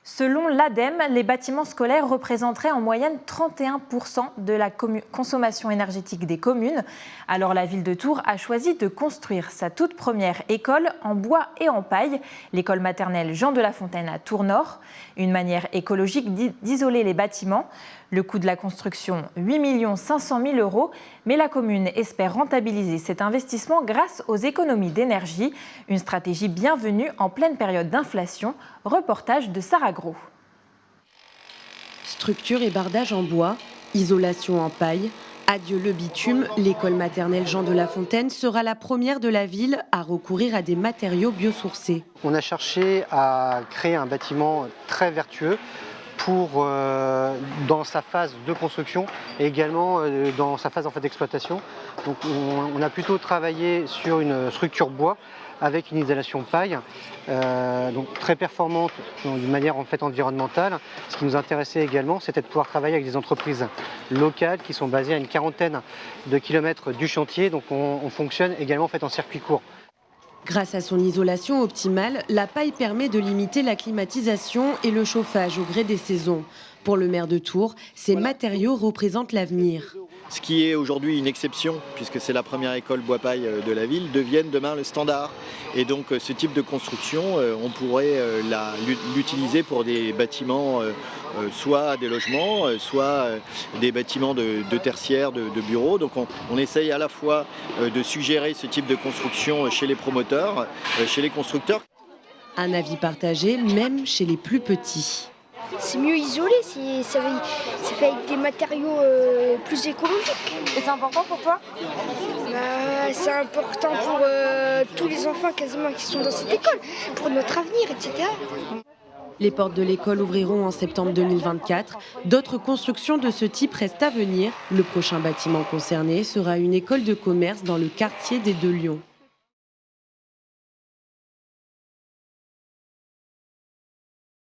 Selon l'ADEME, les bâtiments scolaires représenteraient en moyenne 31% de la consommation énergétique des communes. Alors la ville de Tours a choisi de construire sa toute première école en bois et en paille, l'école maternelle Jean de La Fontaine à Tours-Nord. Une manière écologique d'isoler les bâtiments. Le coût de la construction, 8 500 000 €, mais la commune espère rentabiliser cet investissement grâce aux économies d'énergie. Une stratégie bienvenue en pleine période d'inflation. Reportage de Sarah Gros. Structure et bardage en bois, isolation en paille. Adieu le bitume, l'école maternelle Jean de La Fontaine sera la première de la ville à recourir à des matériaux biosourcés. On a cherché à créer un bâtiment très vertueux pour, dans sa phase de construction et également dans sa phase d'exploitation. Donc on a plutôt travaillé sur une structure bois avec une isolation paille, donc très performante d'une manière environnementale. Ce qui nous intéressait également, c'était de pouvoir travailler avec des entreprises locales qui sont basées à une quarantaine de kilomètres du chantier. Donc on fonctionne également en circuit court. Grâce à son isolation optimale, la paille permet de limiter la climatisation et le chauffage au gré des saisons. Pour le maire de Tours, ces matériaux représentent l'avenir. Ce qui est aujourd'hui une exception, puisque c'est la première école bois-paille de la ville, devienne demain le standard. Et donc ce type de construction, on pourrait l'utiliser pour des bâtiments, soit des logements, soit des bâtiments de tertiaire, de bureaux. Donc on essaye à la fois de suggérer ce type de construction chez les promoteurs, chez les constructeurs. Un avis partagé même chez les plus petits. C'est mieux isolé, c'est fait avec des matériaux plus écologiques. Et c'est important pour toi ? C'est important pour tous les enfants quasiment qui sont dans cette école, pour notre avenir, etc. Les portes de l'école ouvriront en septembre 2024. D'autres constructions de ce type restent à venir. Le prochain bâtiment concerné sera une école de commerce dans le quartier des Deux Lions.